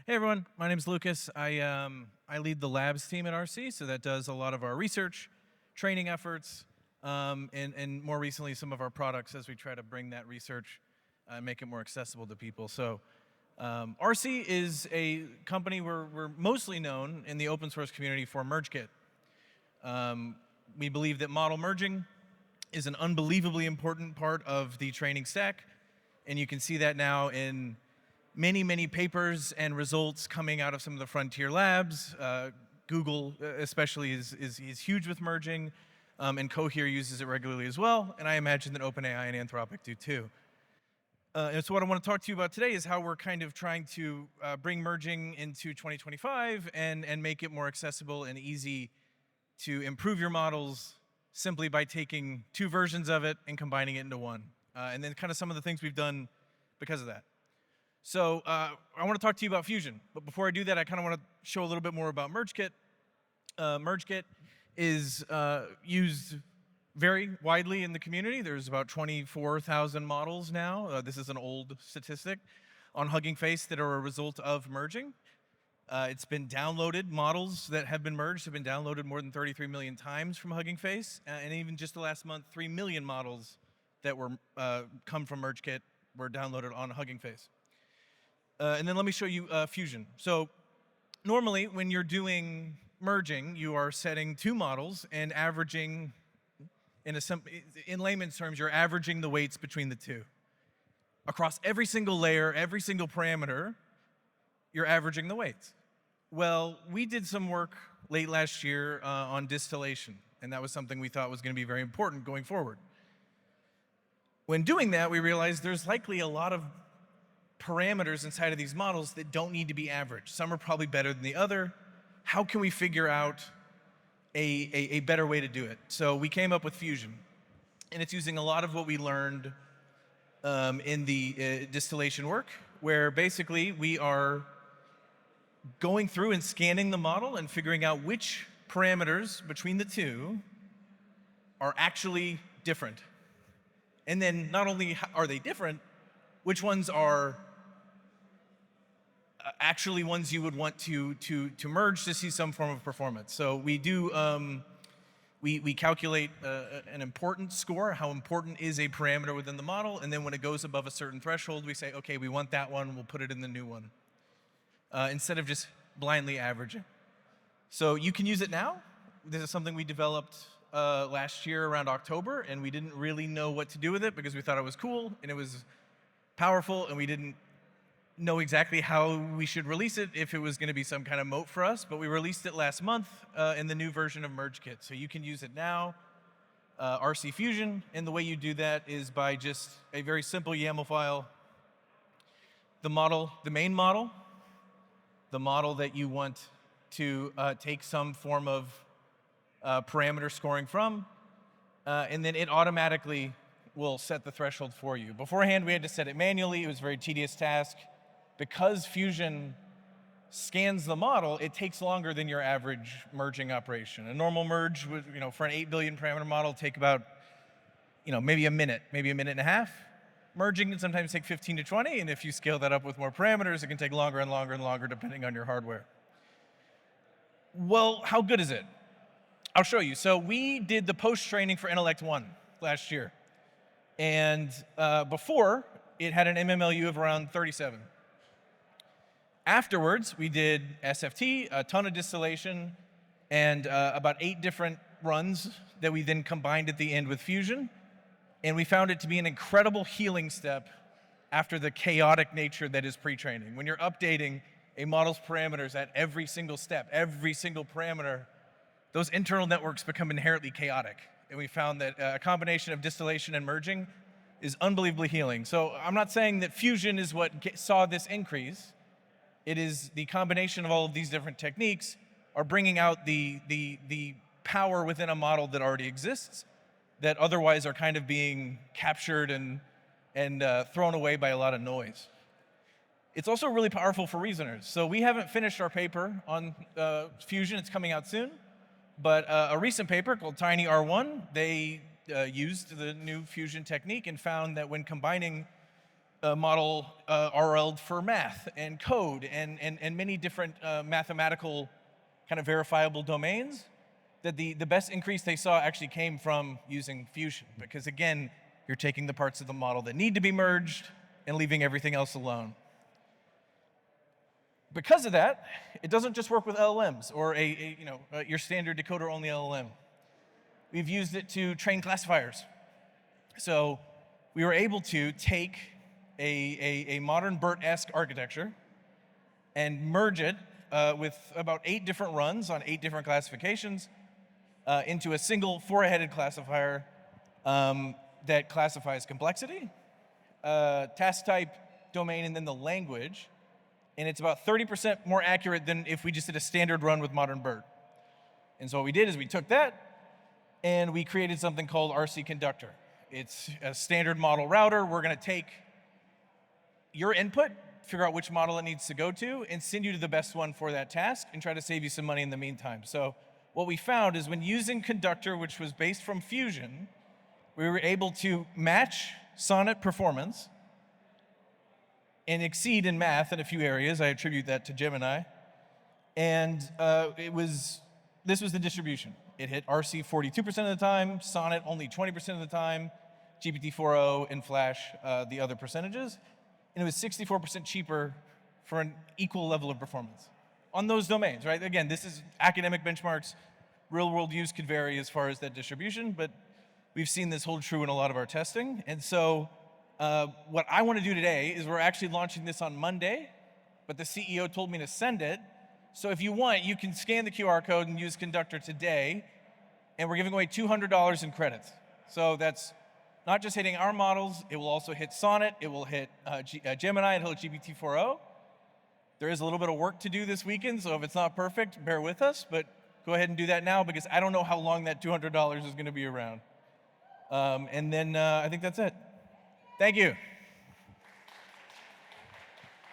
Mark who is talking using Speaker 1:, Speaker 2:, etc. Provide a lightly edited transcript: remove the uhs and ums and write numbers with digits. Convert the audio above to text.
Speaker 1: Hey everyone, my name's Lucas. I lead the labs team at Arcee, so that does a lot of our research, training efforts, and more recently some of our products as we try to bring that research and make it more accessible to people. So Arcee is a company we're mostly known in the open source community for MergeKit. We believe that model merging is an unbelievably important part of the training stack, and you can see that now in many papers and results coming out of some of the frontier labs. Google especially is huge with merging, and Cohere uses it regularly as well, and I imagine that OpenAI and Anthropic do too. And so what I want to talk to you about today is how we're kind of trying to bring merging into 2025 and make it more accessible and easy to improve your models simply by taking two versions of it and combining it into one. And then kind of some of the things we've done because of that. So I want to talk to you about Fusion, but before I do that, I kind of want to show a little bit more about MergeKit. MergeKit is used very widely in the community. There's about 24,000 models now. This is an old statistic on Hugging Face that are a result of merging. It's been downloaded. Models that have been merged have been downloaded more than 33 million times from Hugging Face, and even just the last month, 3 million models that were come from MergeKit were downloaded on Hugging Face. And then let me show you Fusion. So normally when you're doing merging, you are setting two models and averaging, in layman's terms, you're averaging the weights between the two. Across every single layer, every single parameter, you're averaging the weights. Well, we did some work late last year on distillation, and that was something we thought was going to be very important going forward. When doing that, we realized there's likely a lot of parameters inside of these models that don't need to be averaged. Some are probably better than the other. How can we figure out a better way to do it? So we came up with Fusion, and it's using a lot of what we learned in the distillation work, where basically we are going through and scanning the model and figuring out which parameters between the two are actually different. And then not only are they different, which ones are actually ones you would want to merge to see some form of performance. So we do, we calculate an importance score, how important is a parameter within the model, and then when it goes above a certain threshold, we say, okay, we want that one, we'll put it in the new one, instead of just blindly averaging. So you can use it now. This is something we developed last year around October, and we didn't really know what to do with it because we thought it was cool and it was powerful, and we didn't know exactly how we should release it, if it was going to be some kind of moat for us, but we released it last month in the new version of MergeKit. So you can use it now, Arcee Fusion, and the way you do that is by just a very simple YAML file. The model, the main model, the model that you want to take some form of parameter scoring from, and then it automatically will set the threshold for you. Beforehand, we had to set it manually. It was a very tedious task. Because Fusion scans the model, it takes longer than your average merging operation. A normal merge would, for an 8 billion parameter model, take about, maybe a minute and a half. Merging can sometimes take 15 to 20, and if you scale that up with more parameters, it can take longer and longer and longer depending on your hardware. Well, how good is it? I'll show you. So we did the post-training for Intellect 1 last year. And before, it had an MMLU of around 37. Afterwards, we did SFT, a ton of distillation, and about 8 different runs that we then combined at the end with Fusion. And we found it to be an incredible healing step after the chaotic nature that is pre-training. When you're updating a model's parameters at every single step, every single parameter, those internal networks become inherently chaotic. And we found that a combination of distillation and merging is unbelievably healing. So I'm not saying that Fusion is what saw this increase. It is the combination of all of these different techniques are bringing out the power within a model that already exists, that otherwise are kind of being captured and thrown away by a lot of noise. It's also really powerful for reasoners. So we haven't finished our paper on Fusion. It's coming out soon. But a recent paper called Tiny R1, they used the new Fusion technique and found that when combining model RL'd for math and code and many different mathematical kind of verifiable domains, that the best increase they saw actually came from using Fusion. Because again, you're taking the parts of the model that need to be merged and leaving everything else alone. Because of that, it doesn't just work with LLMs or your standard decoder-only LLM. We've used it to train classifiers. So we were able to take a modern BERT-esque architecture and merge it with about 8 different runs on 8 different classifications into a single 4-headed classifier that classifies complexity, task type, domain, and then the language. And it's about 30% more accurate than if we just did a standard run with modern BERT. And so what we did is we took that and we created something called Arcee Conductor. It's a standard model router. We're going to take your input, figure out which model it needs to go to, and send you to the best one for that task and try to save you some money in the meantime. So what we found is when using Conductor, which was based from Fusion, we were able to match Sonnet performance and exceed in math in a few areas. I attribute that to Gemini. And this was the distribution. It hit Arcee 42% of the time, Sonnet only 20% of the time, GPT-4o and Flash the other percentages. And it was 64% cheaper for an equal level of performance on those domains, right? Again, this is academic benchmarks. Real world use could vary as far as that distribution, but we've seen this hold true in a lot of our testing. And so what I want to do today is we're actually launching this on Monday, but the CEO told me to send it. So if you want, you can scan the QR code and use Conductor today, and we're giving away $200 in credits. So that's not just hitting our models, it will also hit Sonnet, it will hit Gemini, it'll hit GPT-4o. There is a little bit of work to do this weekend, so if it's not perfect, bear with us, but go ahead and do that now because I don't know how long that $200 is going to be around. And then I think that's it. Thank you.